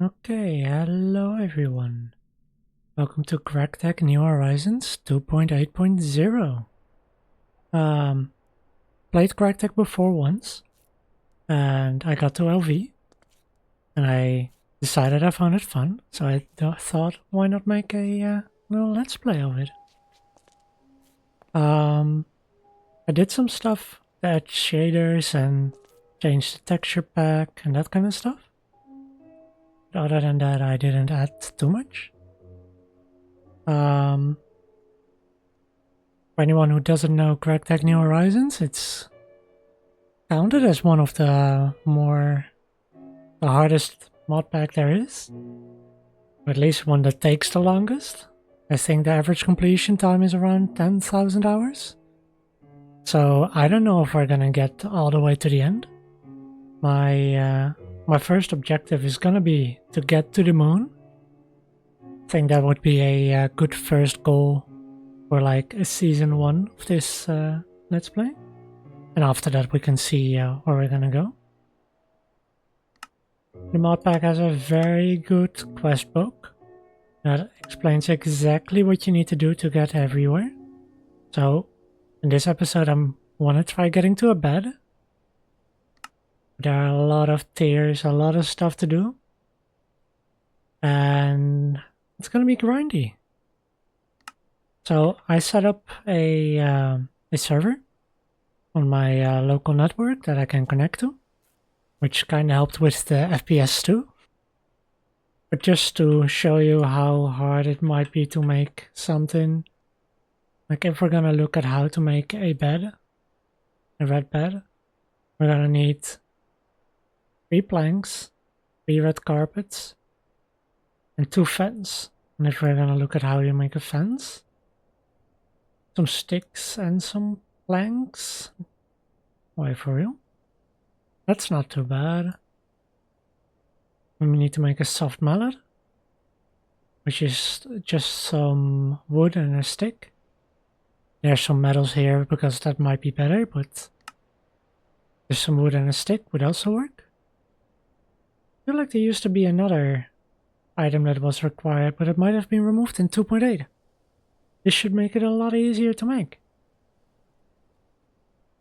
Okay, hello everyone. Welcome to Gregtech New Horizons 2.8.0. Played Gregtech before once, and I got to LV, and I decided I found it fun, so I thought, why not make a little let's play of it. I did some stuff, add shaders and changed the texture pack and that kind of stuff. But other than that, I didn't add too much. For anyone who doesn't know Gregtech New Horizons, it's counted as one of the hardest mod pack there is. Or at least one that takes the longest. I think the average completion time is around 10,000 hours. So I don't know if we're gonna get all the way to the end. My first objective is gonna be to get to the moon. I think that would be a good first goal for like a season 1 of this let's play. And after that we can see where we're gonna go. The mod pack has a very good quest book that explains exactly what you need to do to get everywhere. So in this episode I want to try getting to a bed. There are a lot of tiers, a lot of stuff to do. And it's gonna be grindy. So I set up a server on my local network that I can connect to, which kind of helped with the FPS too. But just to show you how hard it might be to make something, like if we're gonna look at how to make a bed, a red bed, we're gonna need 3 planks, 3 red carpets, and 2 fence. And if we're gonna look at how you make a fence, some sticks and some planks. Wait, for real? That's not too bad. We need to make a soft mallet, which is just some wood and a stick. There's some metals here because that might be better, but there's some wood and a stick would also work. I feel like there used to be another item that was required, but it might have been removed in 2.8. This should make it a lot easier to make.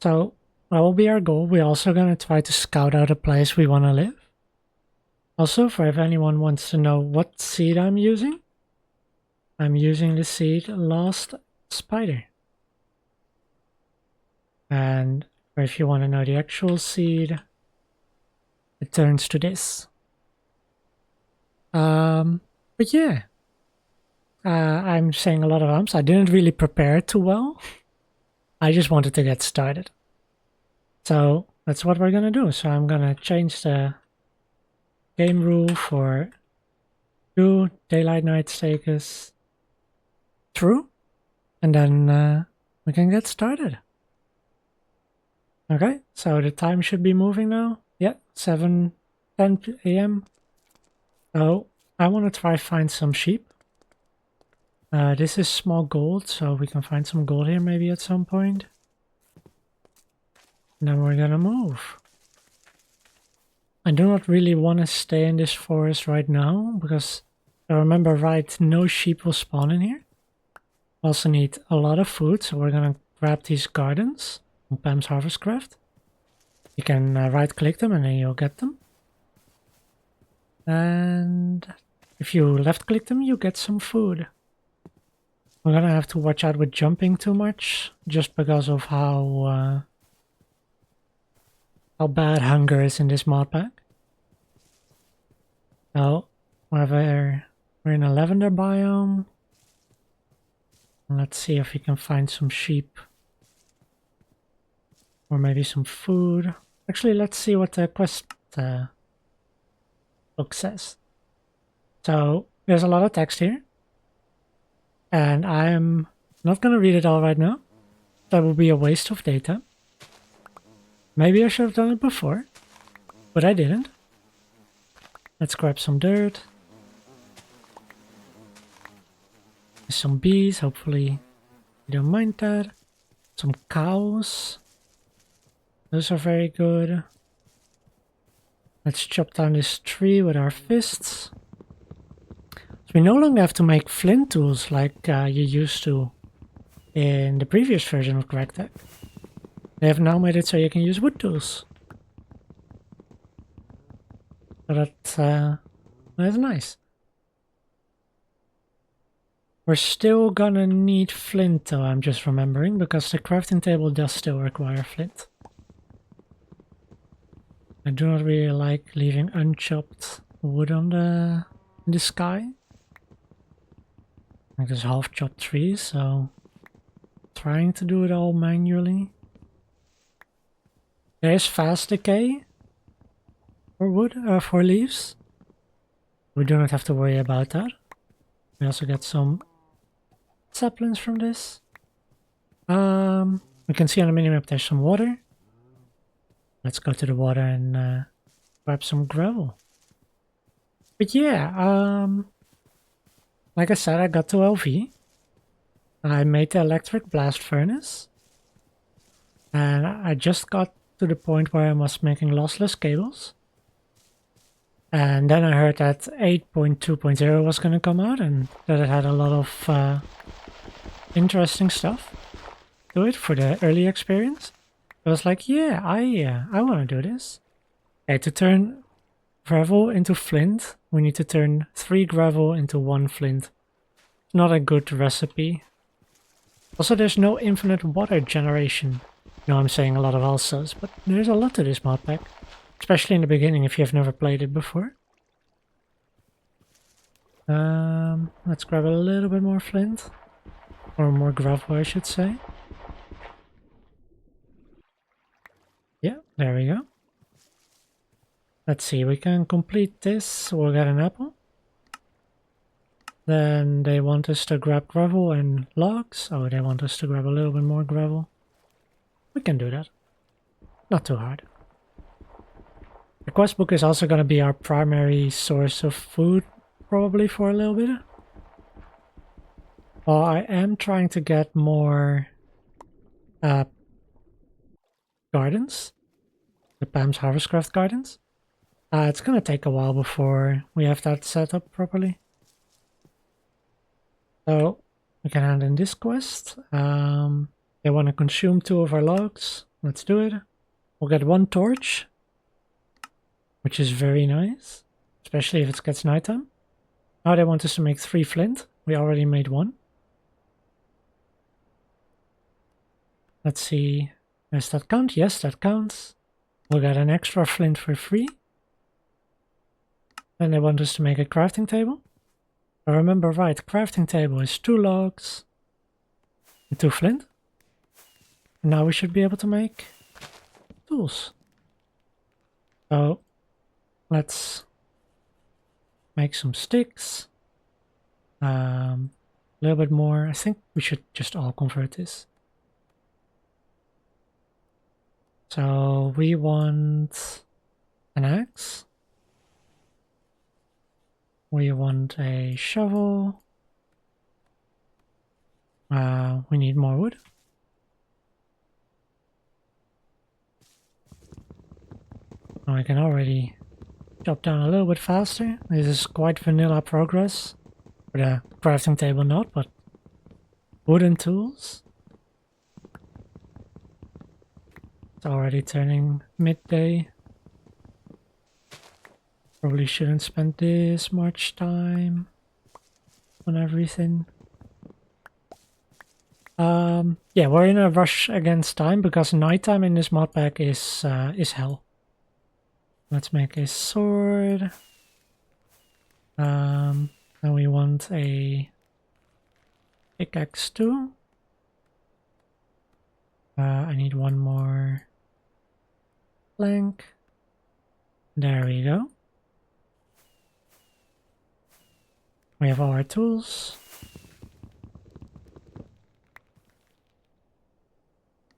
So that will be our goal. We're also going to try to scout out a place we want to live. Also, for if anyone wants to know what seed I'm using the seed Lost Spider. And if you want to know the actual seed, it turns to this. But yeah, I'm saying a lot of ums. I didn't really prepare too well. I just wanted to get started. So that's what we're gonna do. So I'm gonna change the game rule for do daylight night status true, and then we can get started. Okay, so the time should be moving now. Yeah, 7:10 a.m. So I want to try find some sheep. This is small gold, so we can find some gold here maybe at some point. And then we're gonna move. I do not really want to stay in this forest right now, because if I remember right, no sheep will spawn in here. We also need a lot of food, so we're gonna grab these gardens on Pam's Harvest Craft. You can right click them and then you'll get them. And if you left click them, you get some food. We're gonna have to watch out with jumping too much, just because of how bad hunger is in this mod pack. So, we're in a lavender biome. Let's see if we can find some sheep. Or maybe some food. Actually, let's see what the quest book says. So, there's a lot of text here. And I'm not going to read it all right now. That would be a waste of data. Maybe I should have done it before, but I didn't. Let's grab some dirt. Some bees, hopefully you don't mind that. Some cows. Those are very good. Let's chop down this tree with our fists. So we no longer have to make flint tools like you used to in the previous version of Gregtech. They have now made it so you can use wood tools. So that's nice. We're still gonna need flint though, I'm just remembering, because the crafting table does still require flint. I do not really like leaving unchopped wood on in the sky. Like there's half chopped trees, so trying to do it all manually. There is fast decay for wood, for leaves. We do not have to worry about that. We also get some saplings from this. We can see on the minimap there's some water. Let's go to the water and grab some gravel. But yeah, like I said, I got to LV. I made the electric blast furnace. And I just got to the point where I was making lossless cables. And then I heard that 8.2.0 was going to come out and that it had a lot of interesting stuff to it for the early experience. I was like, yeah, I want to do this. Okay, to turn gravel into flint, we need to turn 3 gravel into 1 flint. Not a good recipe. Also, there's no infinite water generation. I know I'm saying a lot of alsos, but there's a lot to this mod pack. Especially in the beginning if you have never played it before. Let's grab a little bit more flint. Or more gravel, I should say. Yeah, there we go. Let's see, we can complete this. We'll get an apple. Then they want us to grab gravel and logs. Oh, they want us to grab a little bit more gravel. We can do that. Not too hard. The quest book is also going to be our primary source of food, probably for a little bit. Well, I am trying to get more gardens. The Pam's Harvestcraft gardens. It's going to take a while before we have that set up properly. So, we can hand in this quest. They want to consume 2 of our logs. Let's do it. We'll get 1 torch. Which is very nice, especially if it gets nighttime. Now they want us to make 3 flint. We already made 1. Let's see, does that count? Yes, that counts. We'll get an extra flint for free. Then they want us to make a crafting table. I remember right, crafting table is 2 logs and 2 flint. And now we should be able to make tools. So let's make some sticks. A little bit more. I think we should just all convert this. So we want an axe. We want a shovel. We need more wood. Now I can already chop down a little bit faster. This is quite vanilla progress. For the crafting table not, but wooden tools. It's already turning midday. Probably shouldn't spend this much time on everything. Yeah, we're in a rush against time because nighttime in this mod pack is hell. Let's make a sword. And we want a pickaxe too. I need 1 more plank. There we go. We have all our tools.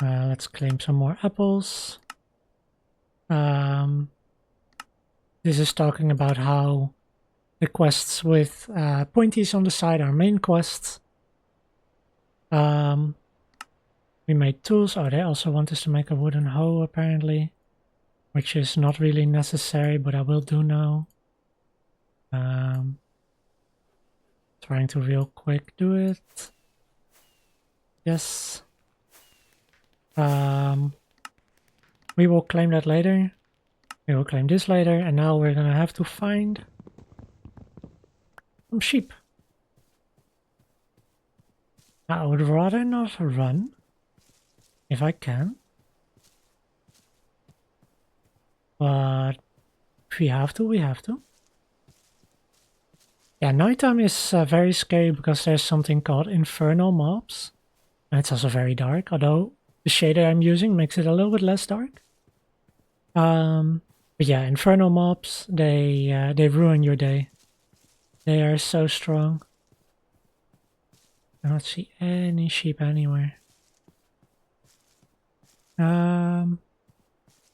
Let's claim some more apples. This is talking about how the quests with pointies on the side are main quests. We made tools. Oh, they also want us to make a wooden hoe, apparently. which is not really necessary, but I will do now. Trying to real quick do it. Yes. We will claim that later. We will claim this later, and now we're gonna have to find some sheep. I would rather not run, if I can. But if we have to, we have to. Yeah, nighttime is very scary because there's something called infernal mobs. And it's also very dark, although the shader I'm using makes it a little bit less dark. But yeah, infernal mobs, they ruin your day. They are so strong. I don't see any sheep anywhere. But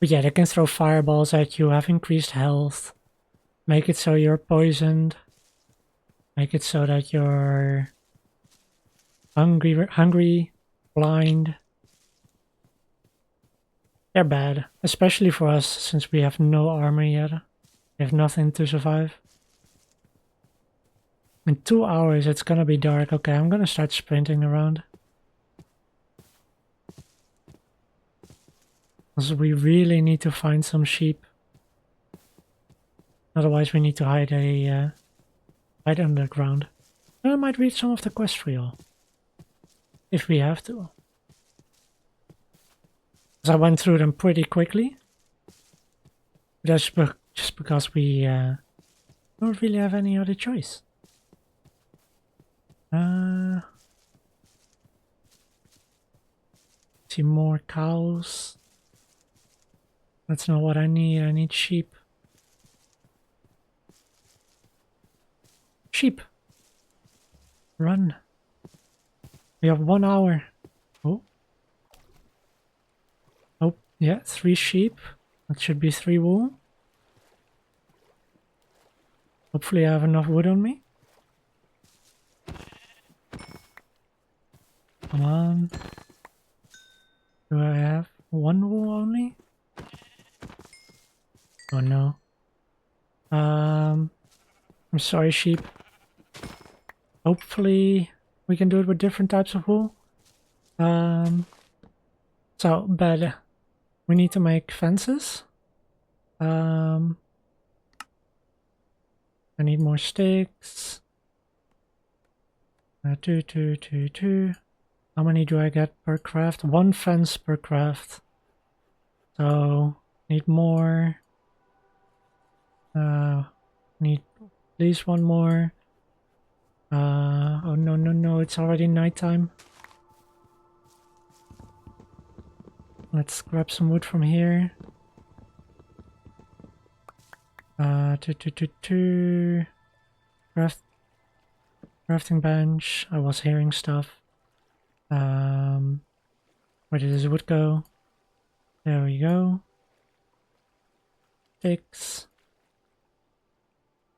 yeah, they can throw fireballs at you, have increased health, make it so you're poisoned, make it so that you're hungry, blind. They're bad, especially for us since we have no armor yet. We have nothing to survive. In 2 hours it's gonna be dark. Okay, I'm gonna start sprinting around. Because we really need to find some sheep. Otherwise we need to hide underground. And I might read some of the quests for y'all. If we have to. Because I went through them pretty quickly. That's just because we don't really have any other choice. See more cows. That's not what I need. I need sheep. Sheep. Run. We have 1 hour. Oh. Oh, yeah, 3 sheep. That should be 3 wool. Hopefully I have enough wood on me. Come on. Do I have 1 wool only? Oh no. I'm sorry, sheep. Hopefully we can do it with different types of wool. But we need to make fences. I need more sticks. 2. How many do I get per craft? 1 fence per craft. So need more. Need at least 1 more. Oh no, it's already nighttime. Let's grab some wood from here. 2. Crafting bench. I was hearing stuff. Where did this wood go? There we go. Sticks.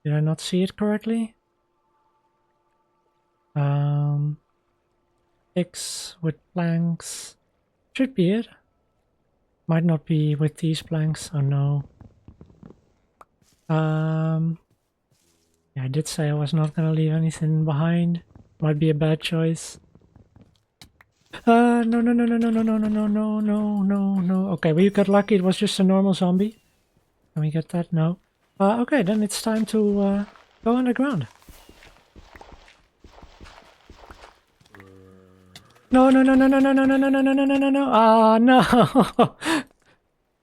Did I not see it correctly? Sticks with planks. Should be it. Might not be with these planks. Oh no. Yeah, I did say I was not gonna leave anything behind. Might be a bad choice. No. Okay, we got lucky. It was just a normal zombie. Can we get that? No. Okay, then it's time to go underground. No. Ah, no.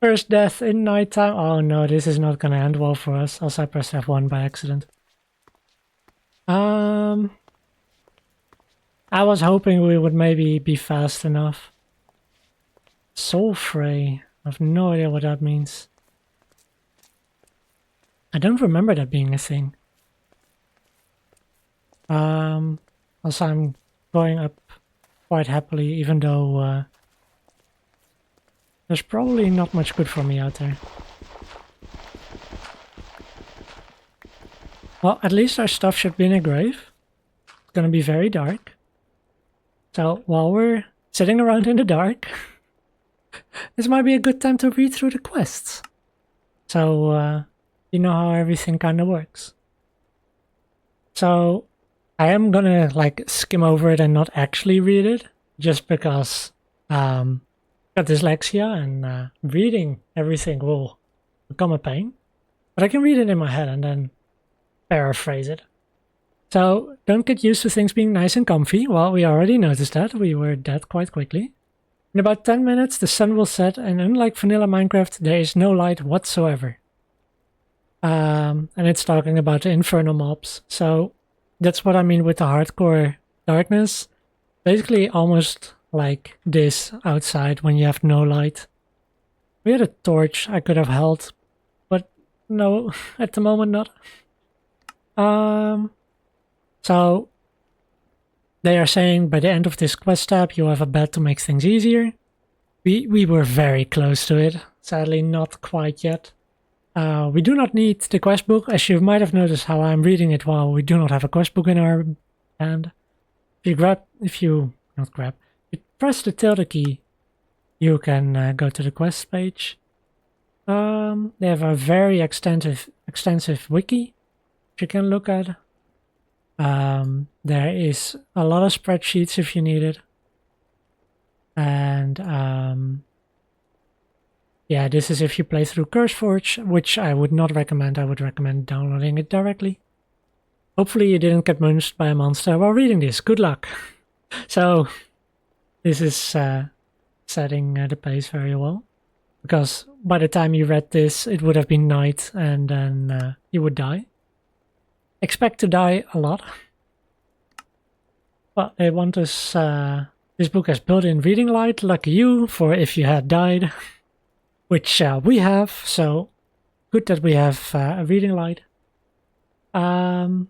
First death in nighttime. Oh no, this is not gonna end well for us. Also, I pressed F1 by accident. I was hoping we would maybe be fast enough. Soul Fray. I have no idea what that means. I don't remember that being a thing. Also, I'm going up quite happily, even though there's probably not much good for me out there. Well, at least our stuff should be in a grave. It's gonna be very dark. So while we're sitting around in the dark, this might be a good time to read through the quests. So you know how everything kind of works. So I am gonna like skim over it and not actually read it, just because got dyslexia and reading everything will become a pain. But I can read it in my head and then paraphrase it. So don't get used to things being nice and comfy. Well, we already noticed that. We were dead quite quickly. In about 10 minutes, the sun will set, and unlike vanilla Minecraft, there is no light whatsoever. And it's talking about the infernal mobs. So that's what I mean with the hardcore darkness. Basically almost like this outside when you have no light. We had a torch I could have held, but no, at the moment not. So they are saying by the end of this quest tab you have a bed to make things easier. We were very close to it. Sadly not quite yet. We do not need the quest book, as you might have noticed how I'm reading it while we do not have a quest book in our hand. If you press the tilde key, you can go to the quest page. They have a very extensive wiki which you can look at. There is a lot of spreadsheets if you need it. And yeah, this is if you play through CurseForge, which I would not recommend. I would recommend downloading it directly. Hopefully you didn't get munched by a monster while reading this. Good luck. So this is setting the pace very well, because by the time you read this, it would have been night and then you would die. Expect to die a lot. But they want us... this book has built-in reading light, lucky you, for if you had died. Which we have, so good that we have a reading light. So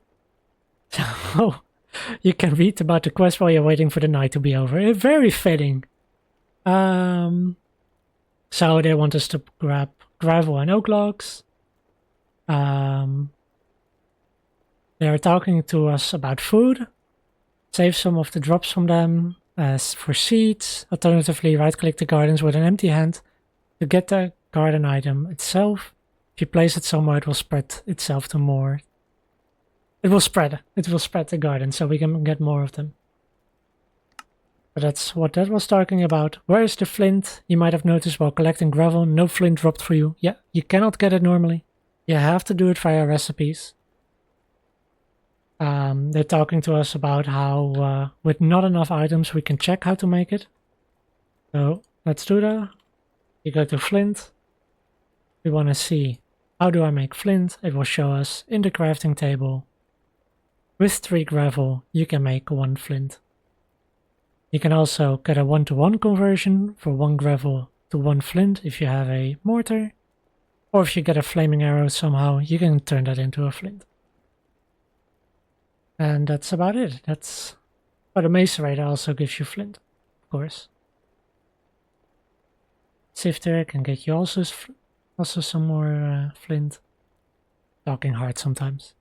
you can read about the quest while you're waiting for the night to be over. Very fitting. So they want us to grab gravel and oak logs. They are talking to us about food. Save some of the drops from them as for seeds. Alternatively, right-click the gardens with an empty hand to get the garden item itself. If you place it somewhere, it will spread itself to more. It will spread the garden, so we can get more of them. But that's what that was talking about. Where is the flint? You might have noticed while collecting gravel, no flint dropped for you. Yeah, you cannot get it normally. You have to do it via recipes. They're talking to us about how with not enough items we can check how to make it. So let's do that. You go to flint. We want to see how do I make flint. It will show us in the crafting table. With 3 gravel, you can make 1 flint. You can also get a 1-to-1 conversion for 1 gravel to 1 flint if you have a mortar. Or if you get a flaming arrow somehow, you can turn that into a flint. And that's about it. That's... But the macerator also gives you flint, of course. Sifter can get you also some more flint. Talking hard sometimes.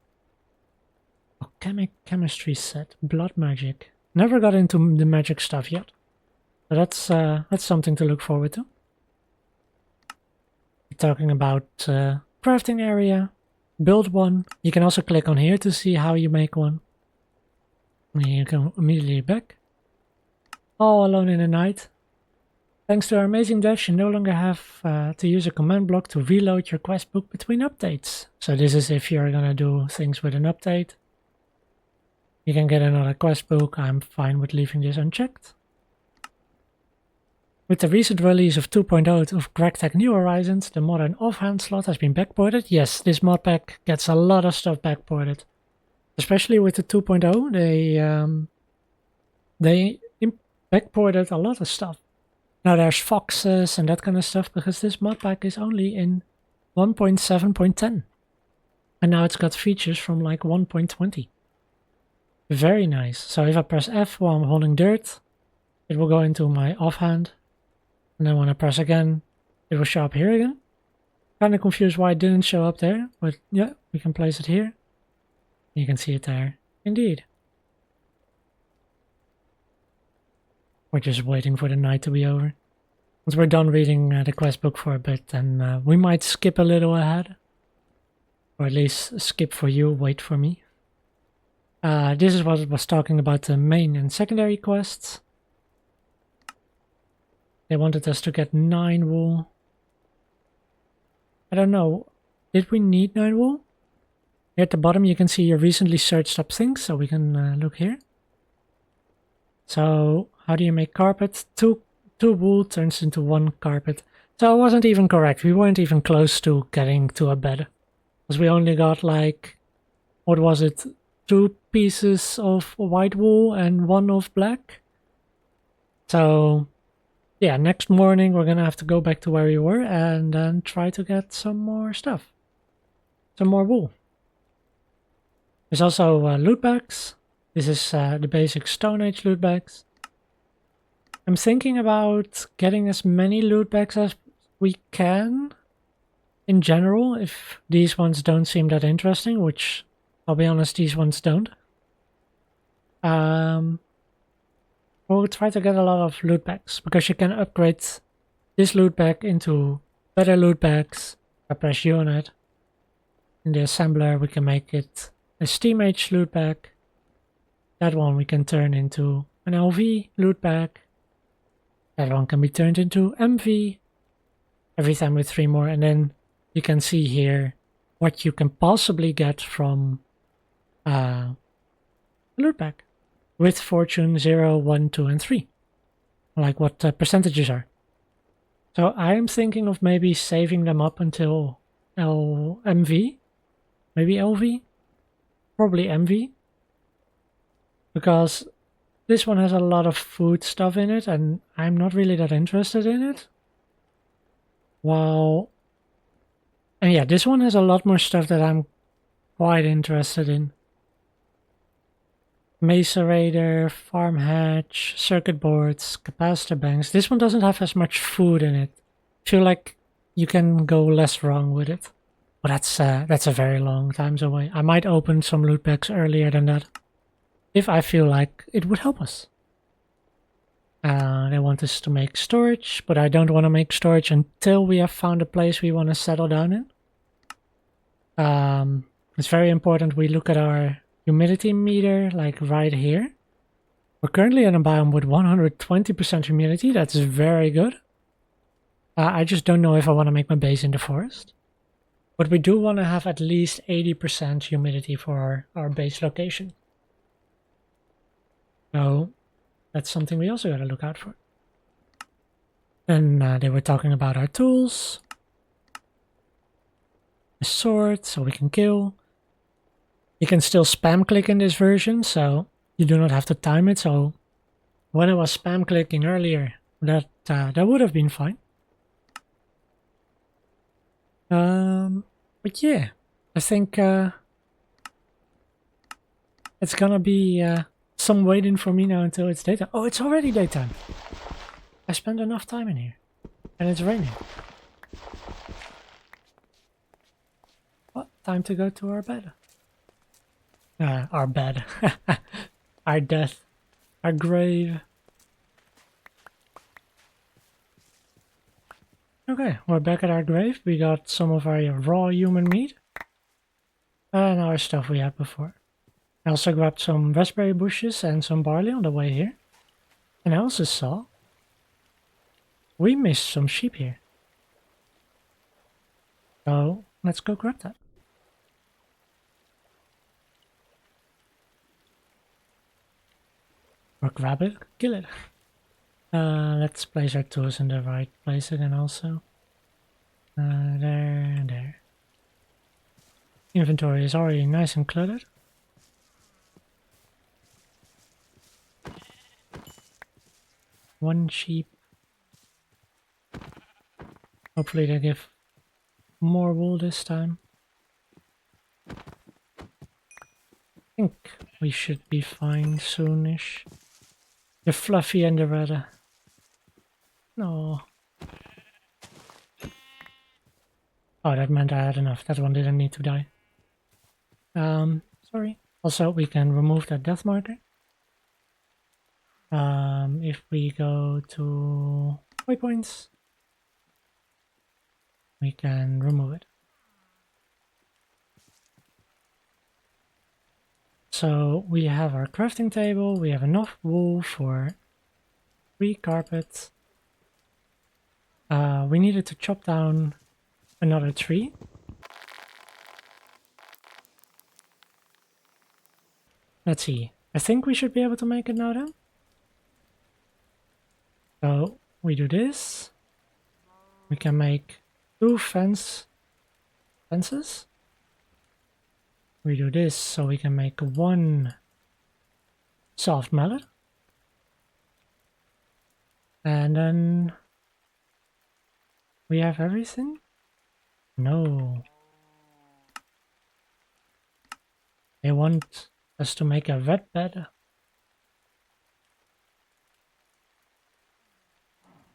Oh, chemistry set, blood magic. Never got into the magic stuff yet. But that's something to look forward to. We're talking about crafting area. Build one. You can also click on here to see how you make one. And you can immediately back. All alone in the night. Thanks to our amazing devs, you no longer have to use a command block to reload your quest book between updates. So this is if you're gonna do things with an update. You can get another quest book. I'm fine with leaving this unchecked. With the recent release of 2.0 of Gregtech New Horizons, the modern offhand slot has been backported. Yes, this mod pack gets a lot of stuff backported. Especially with the 2.0, they backported a lot of stuff. Now there's foxes and that kind of stuff because this mod pack is only in 1.7.10. And now it's got features from like 1.20. Very nice. So if I press F while I'm holding dirt, it will go into my offhand. And then when I press again, it will show up here again. Kind of confused why it didn't show up there, but yeah, we can place it here. You can see it there. Indeed. We're just waiting for the night to be over. Once we're done reading the quest book for a bit, then we might skip a little ahead. Or at least skip for you, wait for me. This is what it was talking about the main and secondary quests. They wanted us to get 9 wool. I don't know. Did we need 9 wool? Here at the bottom you can see your recently searched up things, so we can look here. So, how do you make carpet? 2 wool turns into 1 carpet. So it wasn't even correct. We weren't even close to getting to a bed. Because we only got like, what was it? 2 pieces of white wool and 1 of black. So, yeah, next morning we're gonna have to go back to where we were and then try to get some more stuff. Some more wool. There's also loot bags. This is the basic Stone Age loot bags. I'm thinking about getting as many loot bags as we can in general, if these ones don't seem that interesting, which I'll be honest, these ones don't. We'll try to get a lot of loot bags, because you can upgrade this loot bag into better loot bags. I press U on it. In the assembler we can make it a Steam Age loot bag. That one we can turn into an LV loot bag. That one can be turned into MV. Every time with 3 more, and then you can see here what you can possibly get from loot bag with fortune 0, 1, 2, and 3. Like what percentages are. So I am thinking of maybe saving them up until MV. Maybe LV? Probably MV. Because this one has a lot of food stuff in it, and I'm not really that interested in it. While... And yeah, this one has a lot more stuff that I'm quite interested in. Macerator, farm hatch, circuit boards, capacitor banks. This one doesn't have as much food in it. I feel like you can go less wrong with it. But that's a very long time away. I might open some loot bags earlier than that, if I feel like it would help us. They want us to make storage, but I don't want to make storage until we have found a place we want to settle down in. It's very important we look at our humidity meter, like right here. We're currently in a biome with 120% humidity. That's very good. I just don't know if I want to make my base in the forest. But we do want to have at least 80% humidity for our base location. So that's something we also got to look out for. Then they were talking about our tools. A sword, so we can kill. You can still spam click in this version, so you do not have to time it. So when I was spam clicking earlier, that would have been fine. But yeah, I think it's gonna be some waiting for me now until it's daytime. Oh, it's already daytime. I spent enough time in here, and it's raining. Well, time to go to our bed. Our bed. Our death. Our grave. Okay, we're back at our grave. We got some of our raw human meat. And our stuff we had before. I also grabbed some raspberry bushes and some barley on the way here. And I also saw we missed some sheep here. So let's go grab that. Or grab it, kill it. Let's place our tools in the right place again also. There and there. Inventory is already nice and cluttered. One sheep. Hopefully they give more wool this time. I think we should be fine soonish. The Fluffy and the Red. No. Oh, that meant I had enough. That one didn't need to die. Sorry. Also, we can remove that death marker. If we go to waypoints, we can remove it. So we have our crafting table, we have enough wool for 3 carpets. We needed to chop down another tree. Let's see. I think we should be able to make it now then. So we do this. We can make 2 fences. We do this so we can make 1 soft mallet. And then we have everything? No. They want us to make a red bed.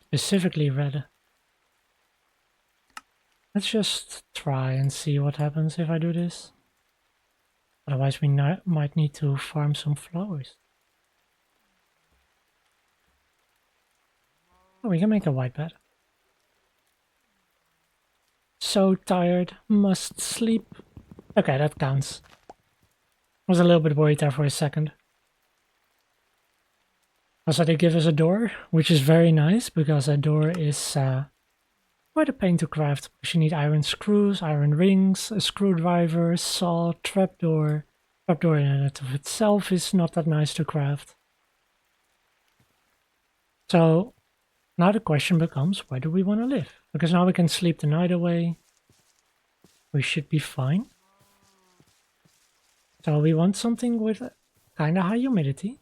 Specifically red. Let's just try and see what happens if I do this. Otherwise we might need to farm some flowers. Oh, we can make a white bed. So tired, must sleep. Okay, that counts. Was a little bit worried there for a second. Also, they give us a door, which is very nice because a door is quite a pain to craft. Because you need iron screws, iron rings, a screwdriver, saw, trapdoor. Trapdoor in and of itself is not that nice to craft. So now the question becomes, where do we want to live? Because now we can sleep the night away. We should be fine. So we want something with kind of high humidity.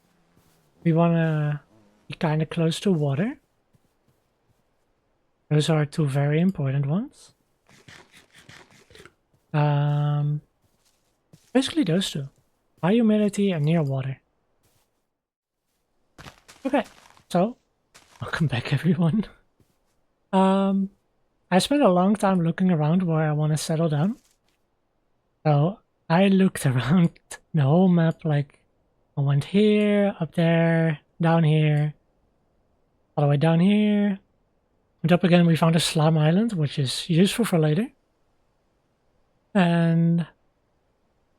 We want to be kind of close to water. Those are 2 very important ones. Basically those 2. High humidity and near water. Okay, so welcome back everyone. I spent a long time looking around where I want to settle down. So I looked around the whole map, like I went here, up there, down here, all the way down here. And up again we found a slime island, which is useful for later. And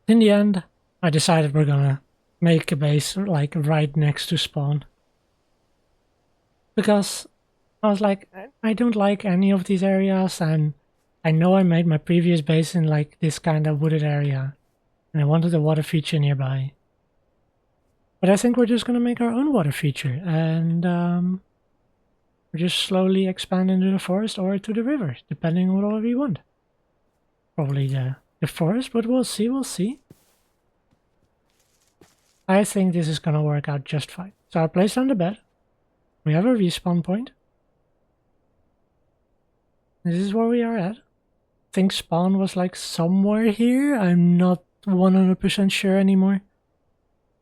in the end, I decided we're gonna make a base like right next to spawn. Because I was like, I don't like any of these areas, and I know I made my previous base in like this kind of wooded area. And I wanted a water feature nearby. But I think we're just gonna make our own water feature, and we're just slowly expand into the forest or to the river, depending on what we want. Probably the forest, but we'll see. I think this is gonna work out just fine. So I placed on the bed. We have a respawn point. This is where we are at. I think spawn was like somewhere here. I'm not 100% sure anymore.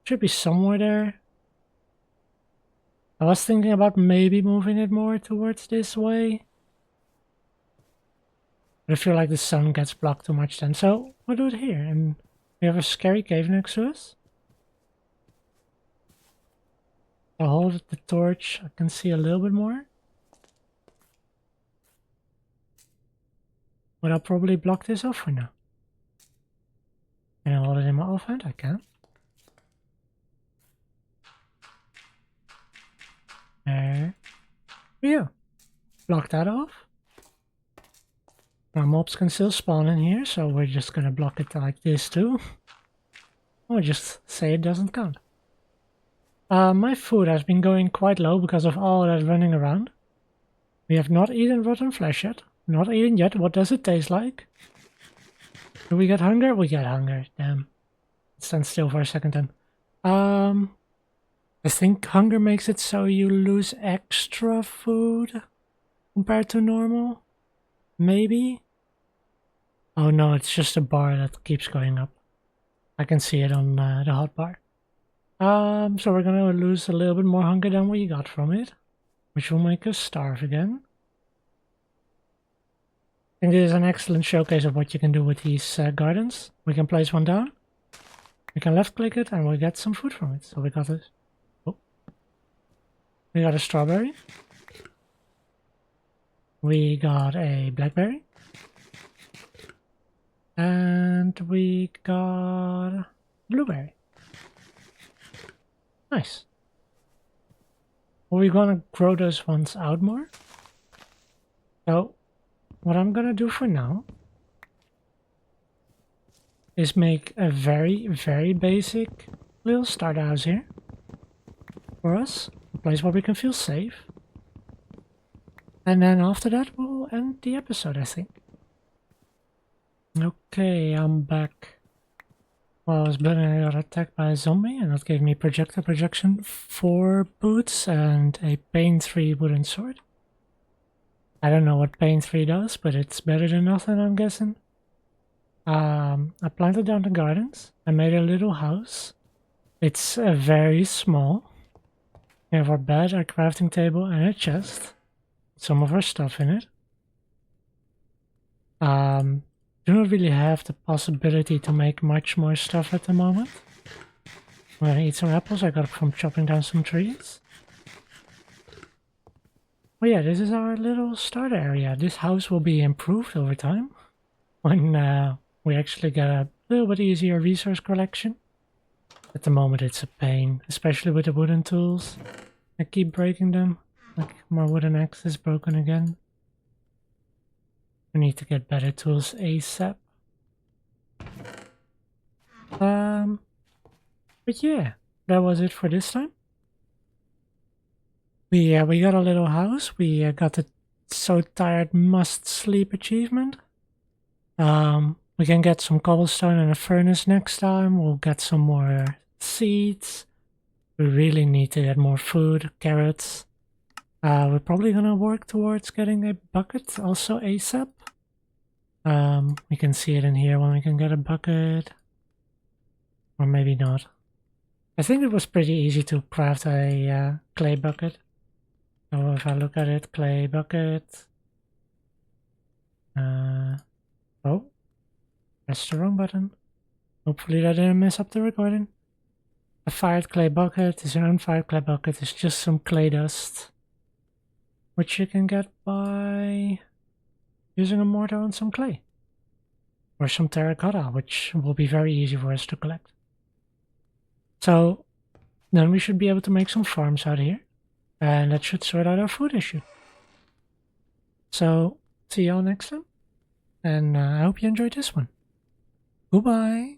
Should be somewhere there. I was thinking about maybe moving it more towards this way. But I feel like the sun gets blocked too much then. So we'll do it here. And we have a scary cave next to us. I'll hold the torch. I can see a little bit more. But I'll probably block this off for now. Can I hold it in my offhand? I can. There we go. Block that off. Our mobs can still spawn in here, so we're just gonna block it like this too. Or just say it doesn't count. My food has been going quite low because of all that running around. We have not eaten rotten flesh yet. Not eaten yet. What does it taste like? Do we get hunger? We get hunger. Damn. Stand still for a second then. I think hunger makes it so you lose extra food compared to normal. Maybe? Oh no, it's just a bar that keeps going up. I can see it on the hotbar. So we're gonna lose a little bit more hunger than we got from it, which will make us starve again. I think this is an excellent showcase of what you can do with these gardens. We can place one down, we can left click it, and we get some food from it. So we got this. Oh. We got a strawberry. We got a blackberry. And we got blueberry. Nice. Are we gonna grow those ones out more? So, what I'm gonna do for now is make a very, very basic little starter house here for us. A place where we can feel safe. And then after that, we'll end the episode, I think. Okay, I'm back. Well, I was building and I got attacked by a zombie, and that gave me projectile projection 4 boots and a pain 3 wooden sword. I don't know what pain 3 does, but it's better than nothing, I'm guessing. I planted down the gardens. I made a little house. It's very small. We have our bed, our crafting table, and a chest. Some of our stuff in it. Do not really have the possibility to make much more stuff at the moment. I'm gonna eat some apples I got from chopping down some trees. Oh yeah, this is our little starter area. This house will be improved over time when we actually get a little bit easier resource collection. At the moment it's a pain, especially with the wooden tools. I keep breaking them, like my wooden axe is broken again. We need to get better tools ASAP. But yeah, that was it for this time. We got a little house. We got the so tired must sleep achievement. We can get some cobblestone and a furnace next time. We'll get some more seeds. We really need to get more food, carrots. We're probably gonna work towards getting a bucket also ASAP. We can see it in here when we can get a bucket. Or maybe not. I think it was pretty easy to craft a clay bucket. So if I look at it, clay bucket. Oh, pressed the wrong button. Hopefully that didn't mess up the recording. A fired clay bucket is an unfired clay bucket. It's just some clay dust, which you can get by using a mortar on some clay. Or some terracotta, which will be very easy for us to collect. So then we should be able to make some farms out here. And that should sort out our food issue. So, see y'all next time. And I hope you enjoyed this one. Goodbye.